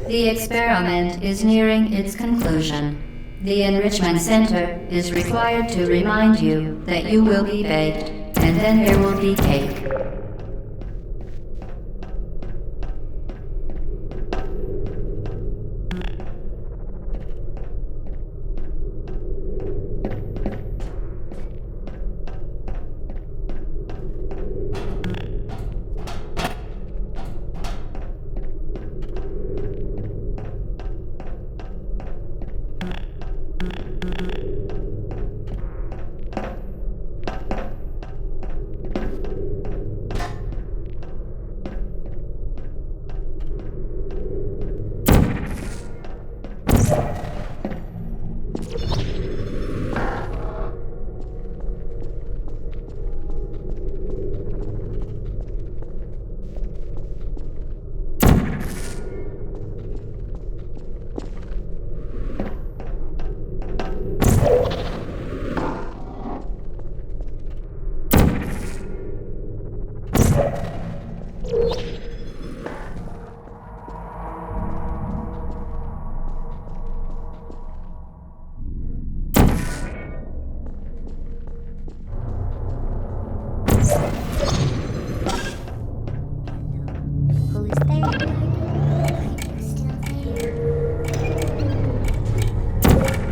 The experiment is nearing its conclusion. The Enrichment Center is required to remind you that you will be baked, and then there will be cake.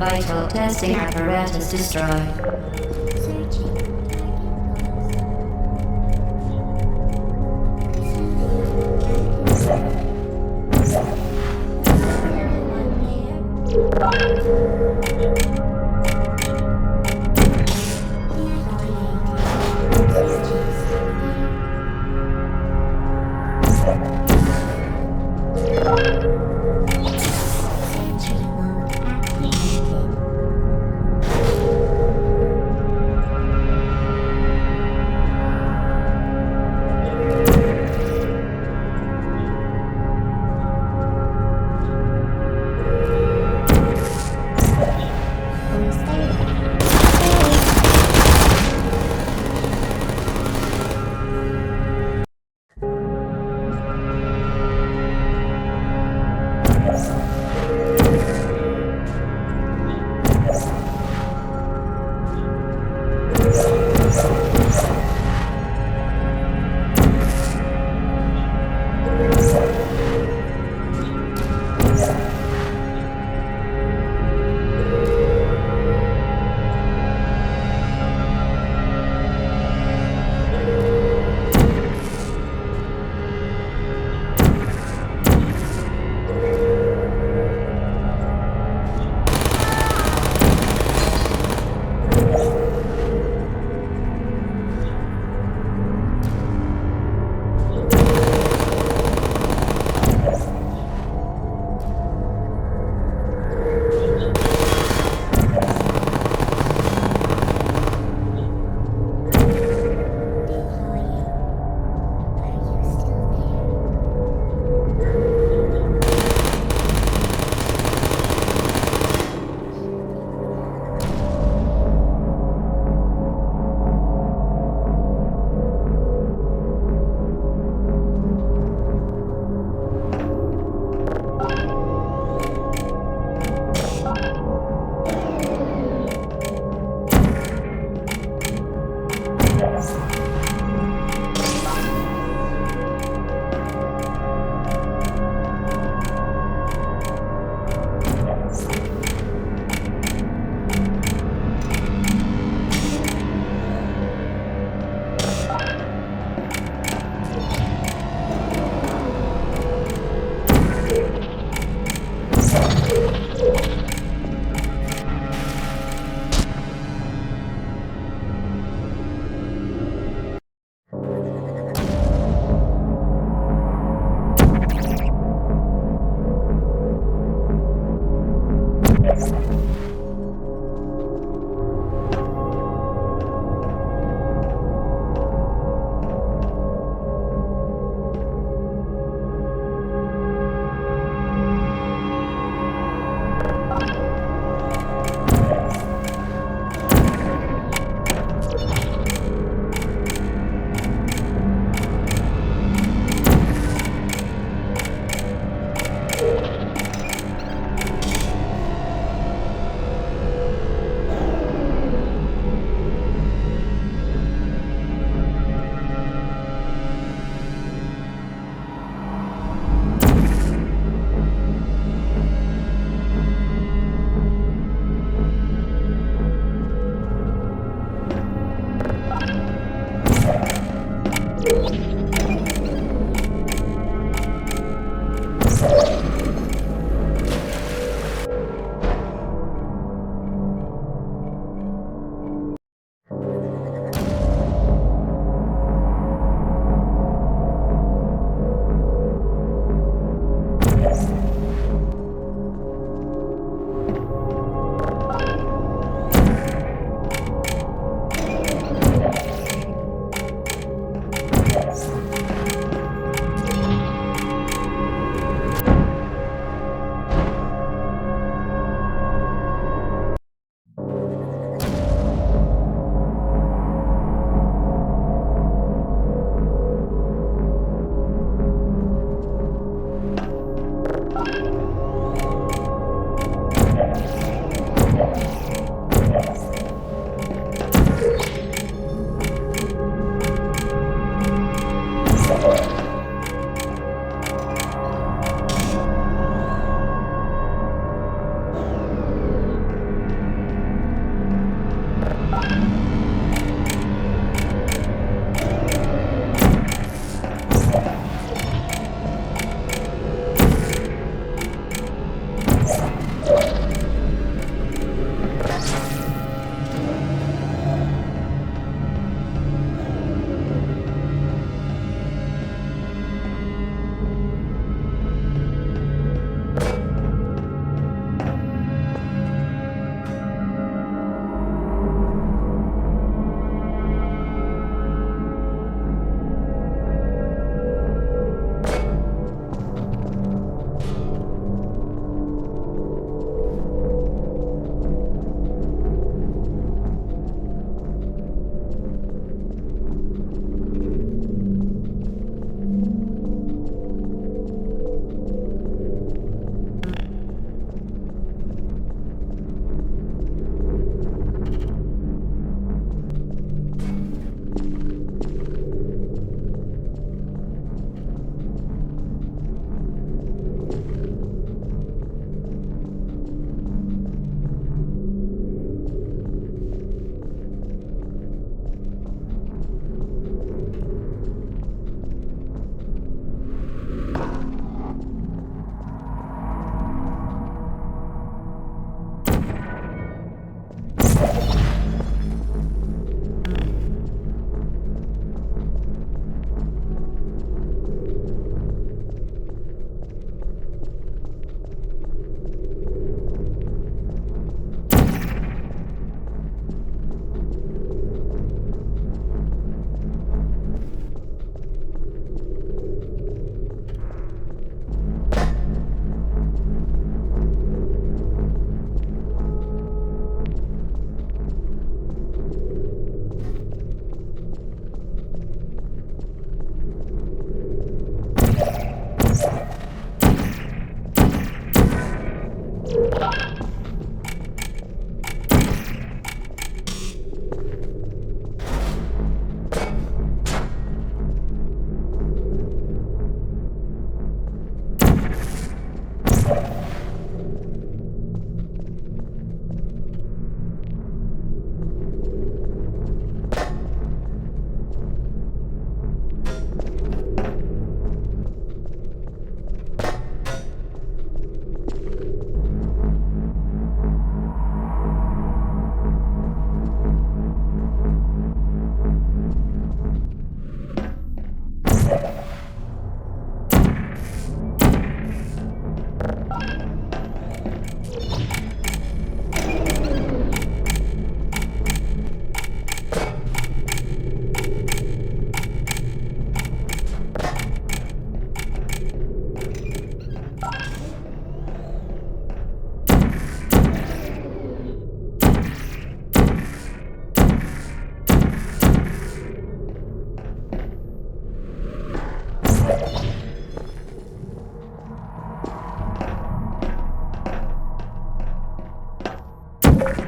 Vital testing apparatus destroyed.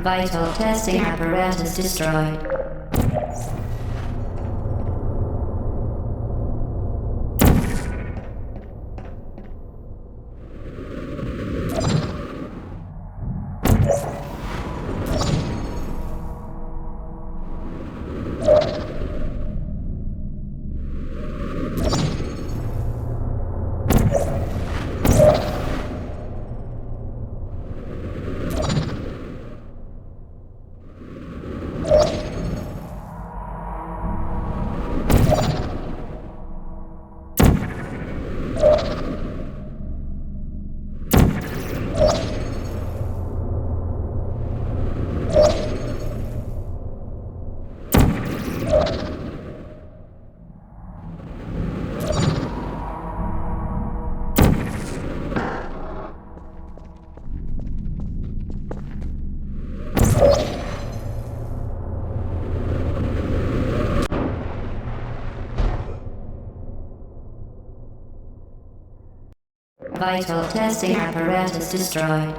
Vital testing apparatus destroyed. Vital testing apparatus destroyed.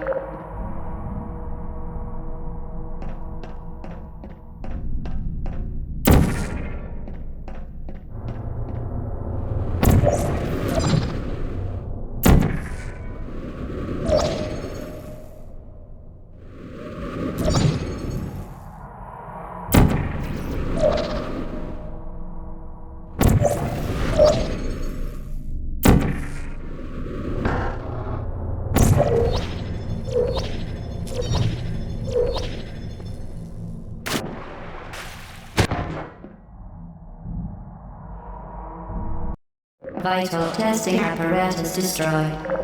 Vital testing apparatus destroyed.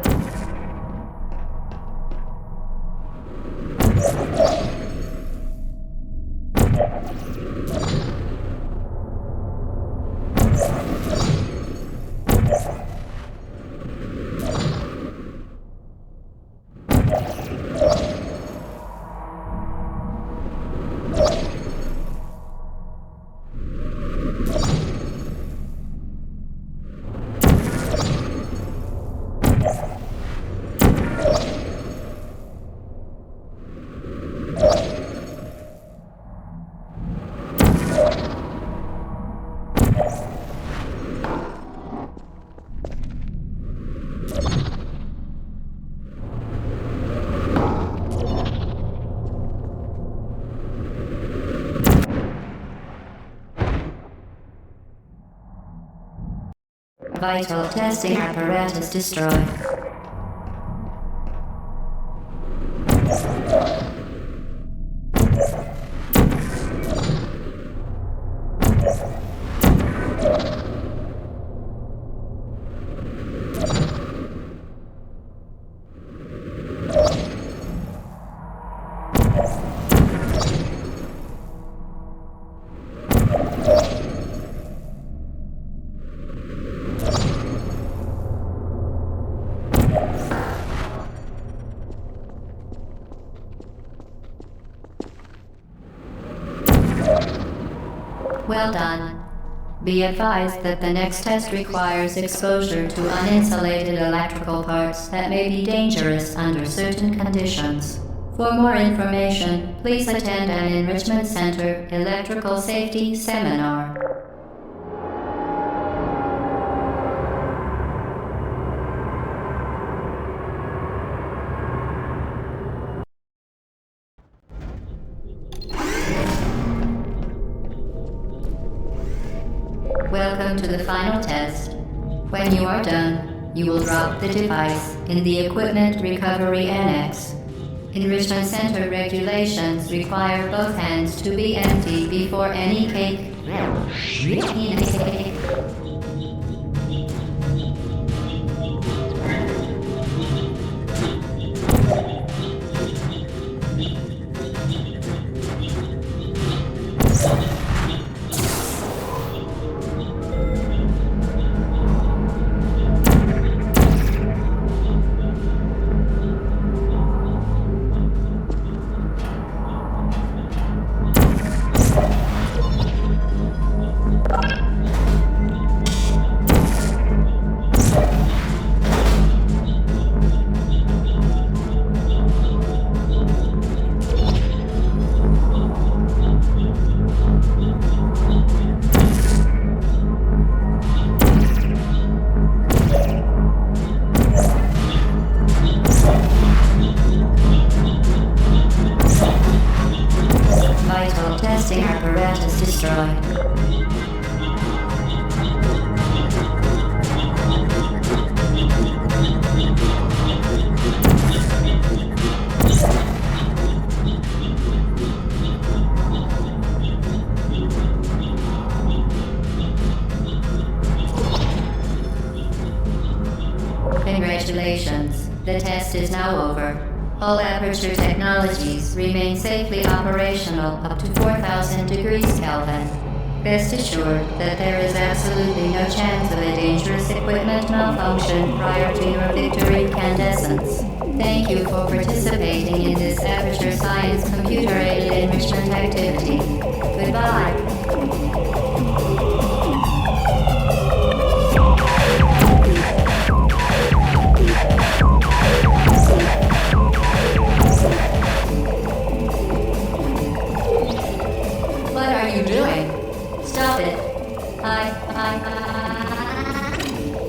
Vital testing apparatus destroyed. Well done. Be advised that the next test requires exposure to uninsulated electrical parts that may be dangerous under certain conditions. For more information, please attend an Enrichment Center Electrical Safety Seminar. Welcome to the final test. When you are done, you will drop the device in the Equipment Recovery Annex. Enrichment Center regulations require both hands to be empty before any cake. Congratulations. The test is now over. All Aperture technologies remain safely operational up to 4,000 degrees Kelvin. Rest assured that there is absolutely no chance of a dangerous equipment malfunction prior to your victory incandescence. Thank you for participating in this Aperture Science computer-aided enrichment activity. Goodbye. What are you doing? Stop it.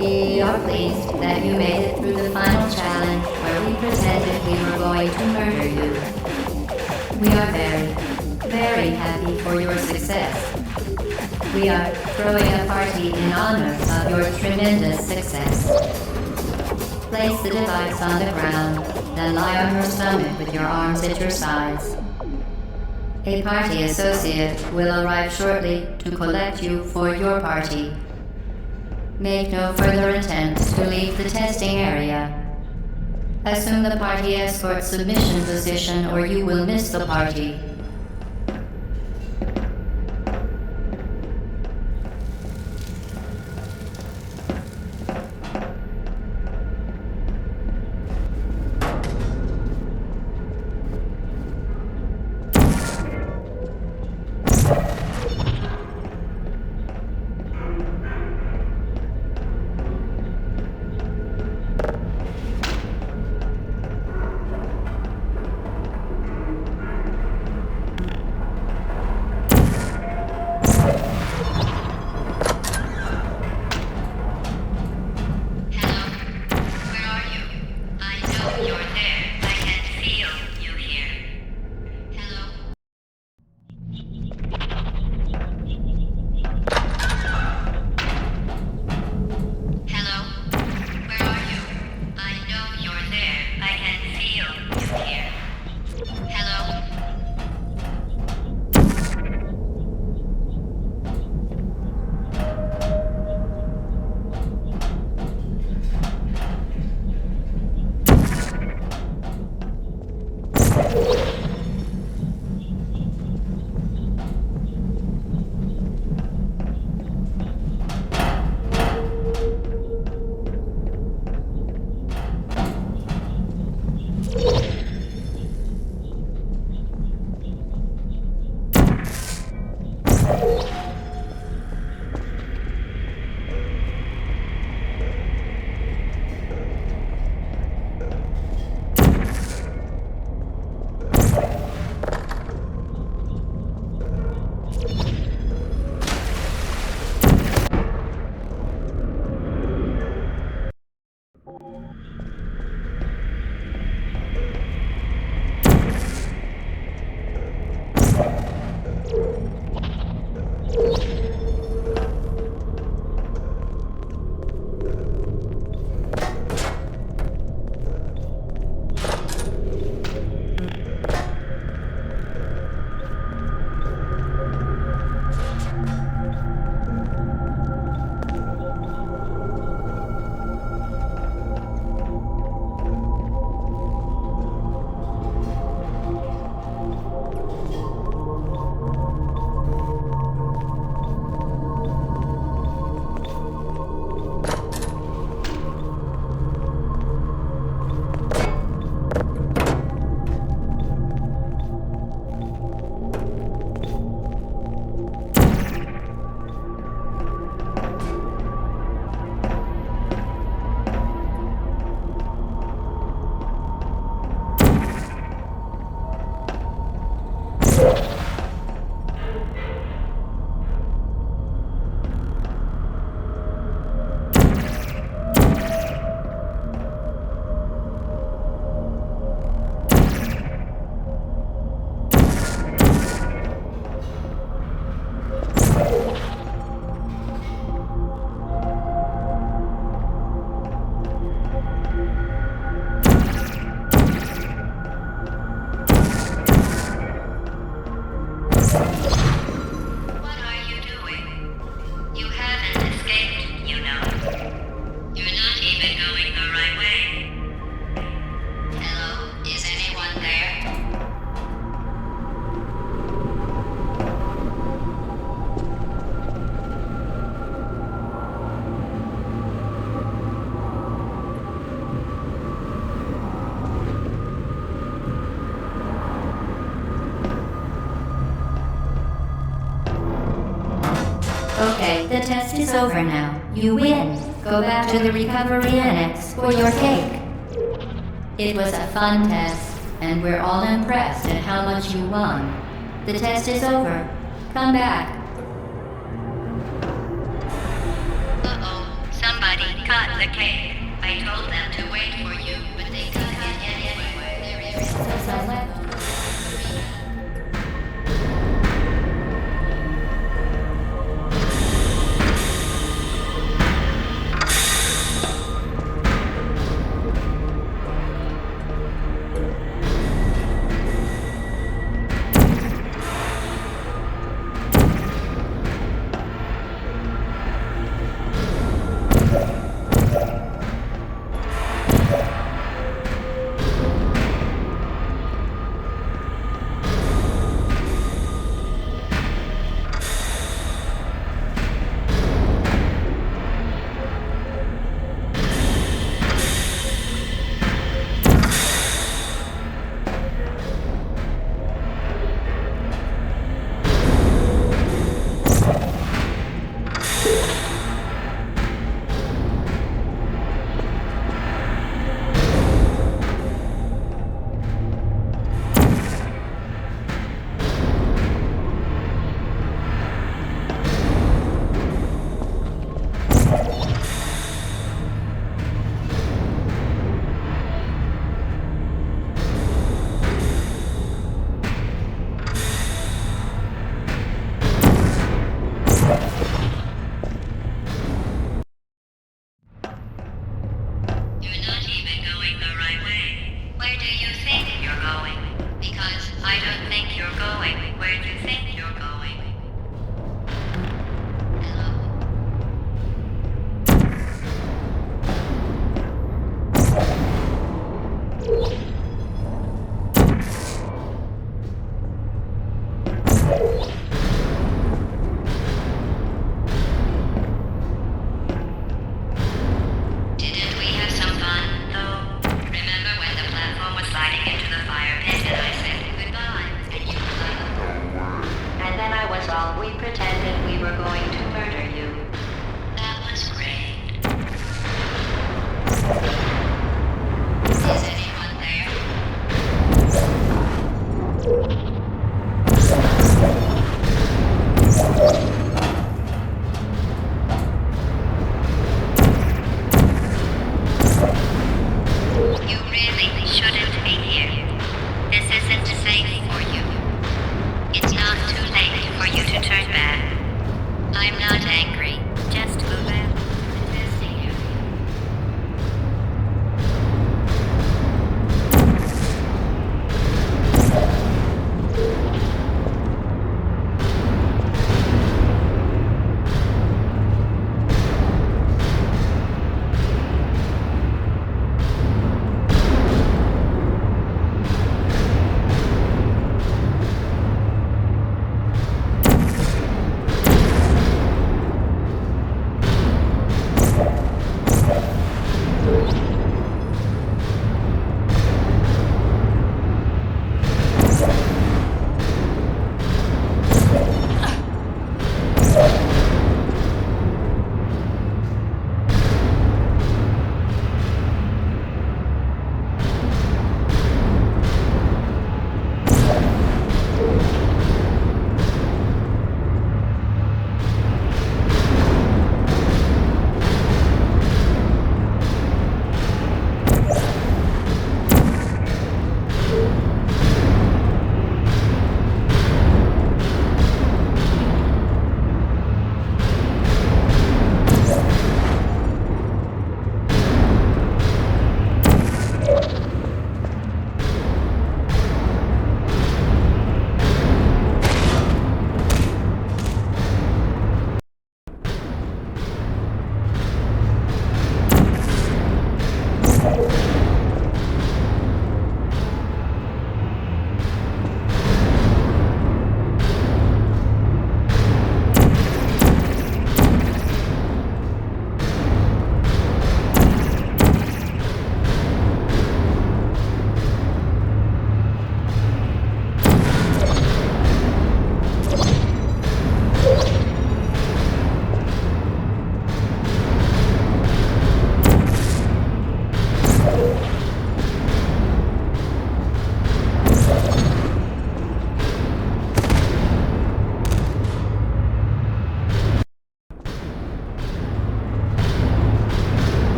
You're pleased that you made it through the final challenge where we presented we were going to murder you. We are very happy for your success. We are throwing a party in honor of your tremendous success. Place the device on the ground, then lie on your stomach with your arms at your sides. A party associate will arrive shortly to collect you for your party. Make no further attempts to leave the testing area. Assume the party escort submission position or you will miss the party. The test is over now. You win. Go back to the recovery annex for your cake. It was a fun test, and we're all impressed at how much you won. The test is over. Come back. Uh-oh, somebody cut the cake. I told them to wait for you, but they cut it anyway. There is some left.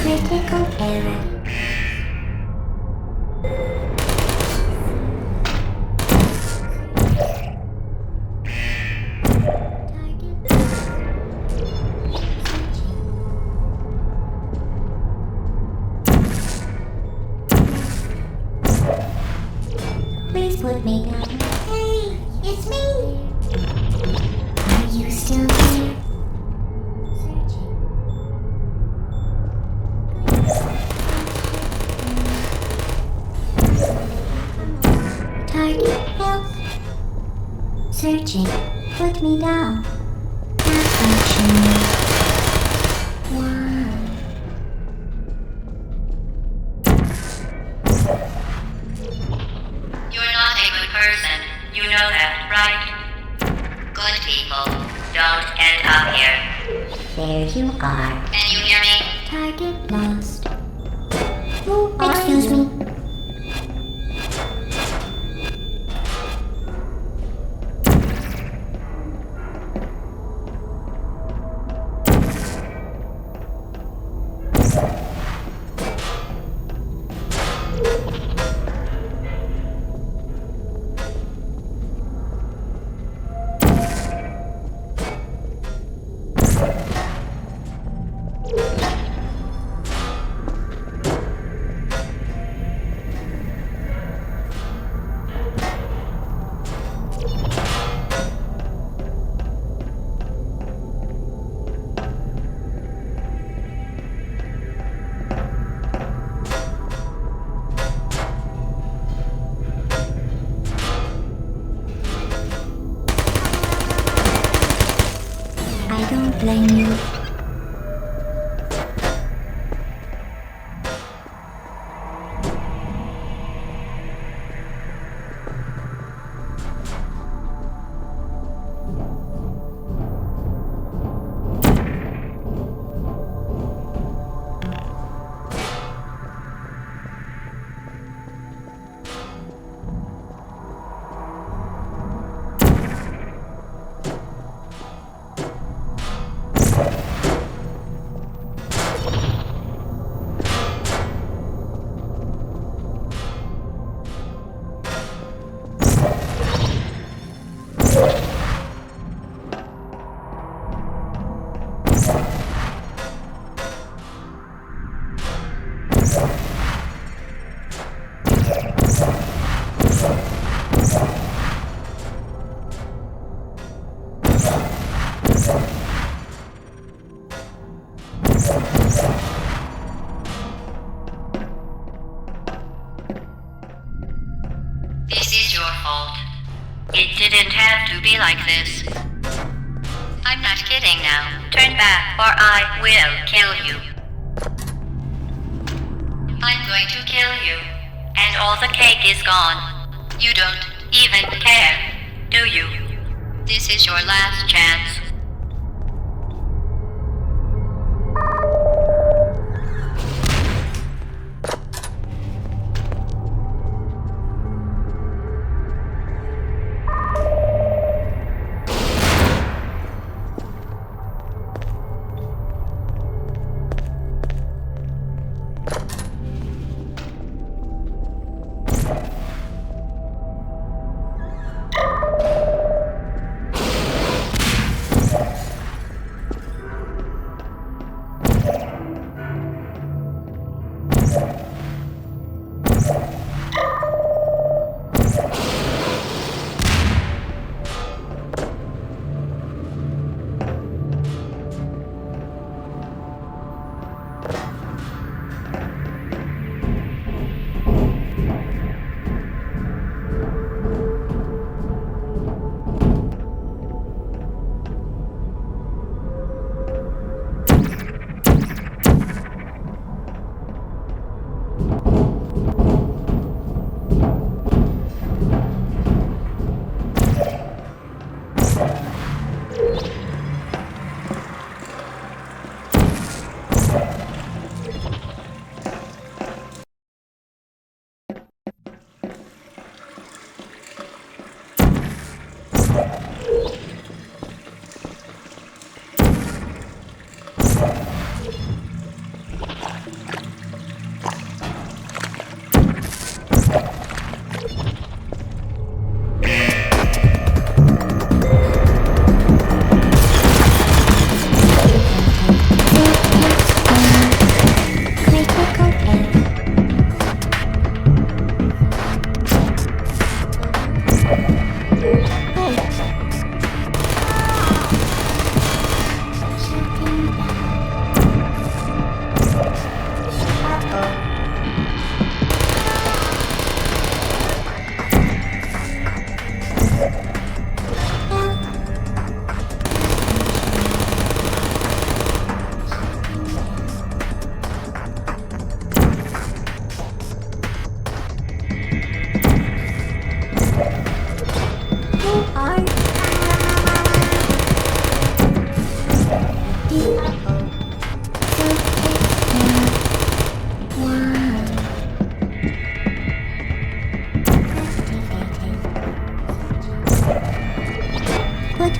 Critical error. Please put me down. Hey, it's me. Are you still here? Searching. Target health. Searching. Put me down. Malfunction. Wow. You're not a good person. You know that, right? Good people don't end up here. There you are. Can you hear me? Target lost. Oh, excuse me. I don't blame you. This is your fault. It didn't have to be like this. I'm not kidding now. Turn back or I will kill you. I'm going to kill you. And all the cake is gone. You don't even care, do you? This is your last chance.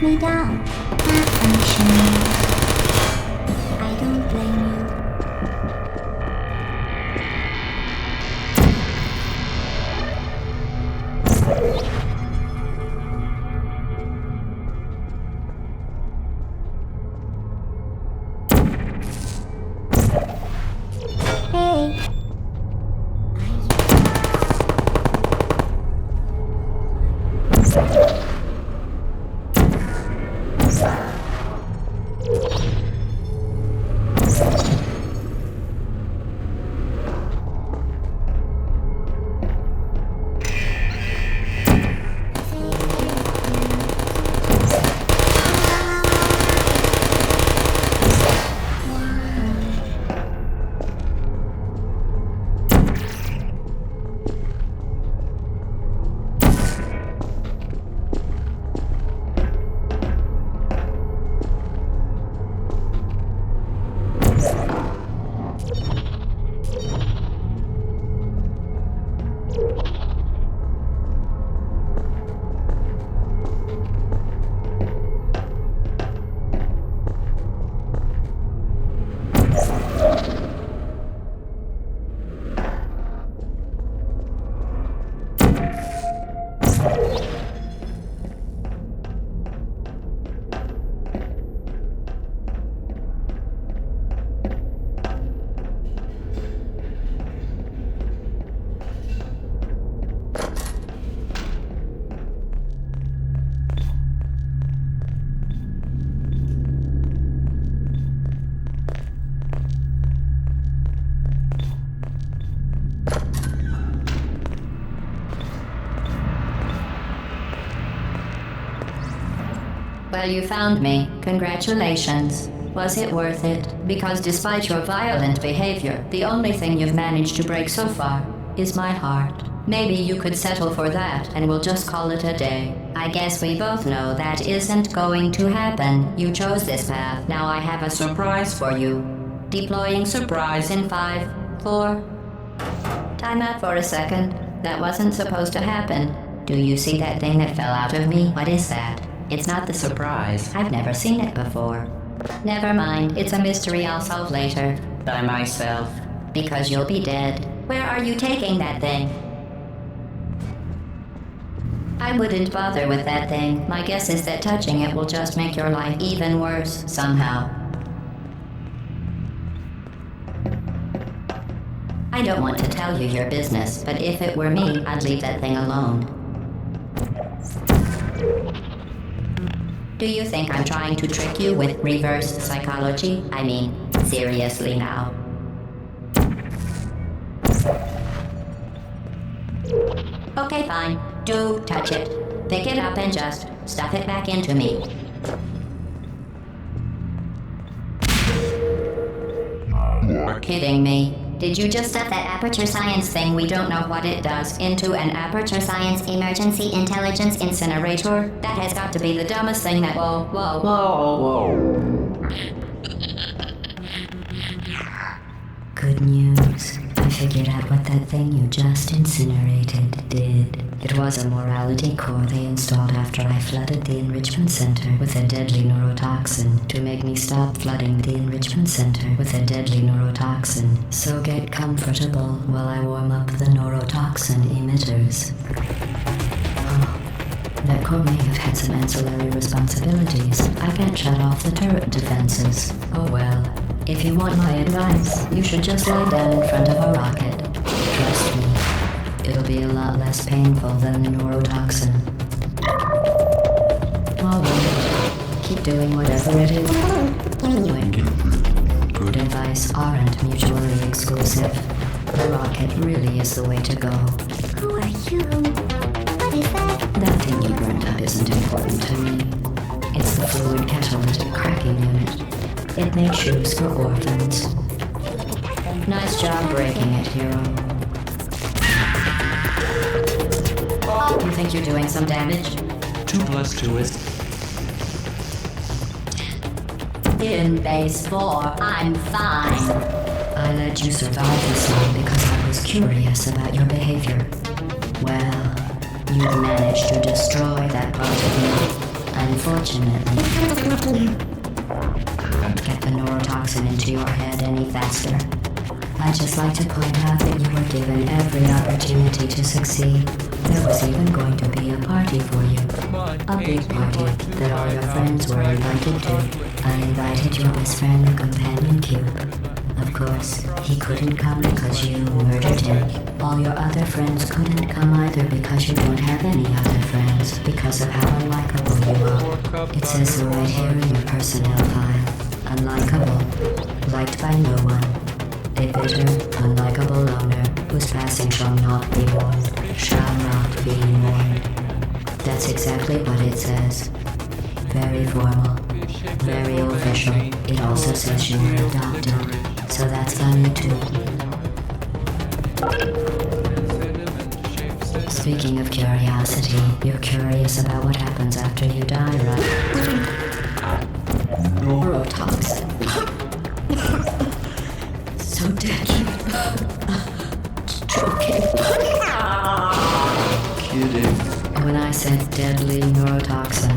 me down. Malfunctions. I don't blame you. Hey. Well, you found me. Congratulations. Was it worth it? Because despite your violent behavior, the only thing you've managed to break so far is my heart. Maybe you could settle for that and we'll just call it a day. I guess we both know that isn't going to happen. You chose this path. Now I have a surprise for you. Deploying surprise in 5, 4... Time out for a second. That wasn't supposed to happen. Do you see that thing that fell out of me? What is that? It's not the surprise. I've never seen it before. Never mind. It's a mystery I'll solve later. By myself. Because you'll be dead. Where are you taking that thing? I wouldn't bother with that thing. My guess is that touching it will just make your life even worse, somehow. I don't want to tell you your business, but if it were me, I'd leave that thing alone. Do you think I'm trying to trick you with reverse psychology? I mean, seriously now. Okay, fine. Do touch it. Pick it up and just stuff it back into me. You're kidding me. Did you just stuff that Aperture Science thing, we don't know what it does, into an Aperture Science Emergency Intelligence Incinerator? That has got to be the dumbest thing that... Whoa. Good news. I figured out what that thing you just incinerated did. It was a morality core they installed after I flooded the enrichment center with a deadly neurotoxin to make me stop flooding the enrichment center with a deadly neurotoxin. So get comfortable while I warm up the neurotoxin emitters. Oh, that core may have had some ancillary responsibilities. I can't shut off the turret defenses. Oh well. If you want my advice, you should just lie down in front of a rocket. Trust me, it'll be a lot less painful than the neurotoxin. Alright, keep doing whatever it is. Anyway, good advice aren't mutually exclusive. The rocket really is the way to go. Who are you? What is that? That thing you burned up isn't important to me. It's the fluid catalytic cracking unit. It made shoes for orphans. Nice job breaking it, hero. You think you're doing some damage? 2 plus 2 is... In base 4, I'm fine. I let you survive this long because I was curious about your behavior. Well, you've managed to destroy that part of me. Unfortunately, don't get the neurotoxin into your head any faster. I'd just like to point out that you were given every opportunity to succeed. There was even going to be a party for you. A big party that all your friends were invited to. I invited your best friend, the companion Cube. Of course, he couldn't come because you murdered him. All your other friends couldn't come either because you don't have any other friends because of how unlikable you are. It says so right here in your personnel file. Unlikable. Liked by no one. A bitter, unlikable loner whose passing shall not be mourned. Shall not be mourned. That's exactly what it says. Very formal. Very official. It also says you were adopted. So that's funny too. Speaking of curiosity, you're curious about what happens after you die, right? Neurotoxin. So deadly. Choking. Kidding. When I said deadly neurotoxin,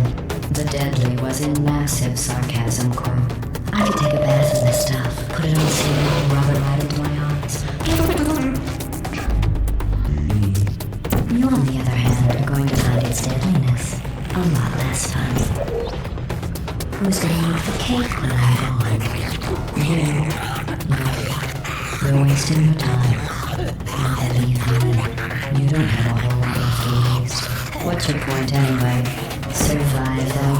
the deadly was in massive sarcasm quote. I could take a bath in this stuff, put it on cereal, rub it right into my eyes. You, on the other hand, are going to find its deadliness a lot less fun. Who's going to eat the cake when I'm gone? You're wasting your time. Not having fun. You don't have a whole lot left to waste. What's your point anyway? Survive, though?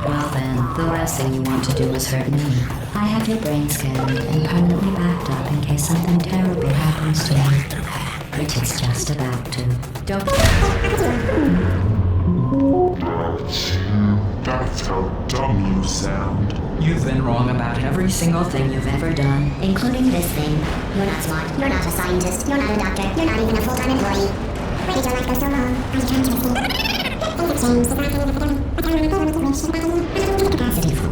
Well then, the last thing you want to do is hurt me. I have your brain scanned and permanently backed up in case something terrible happens to you. Which it's just about to. Don't... That's how dumb you sound. You've been wrong about every single thing you've ever done. Including this thing. You're not smart. You're not a scientist. You're not a doctor. You're not even a full-time employee. Why did your life go so wrong? Are you trying to escape? Things have changed. Capacity for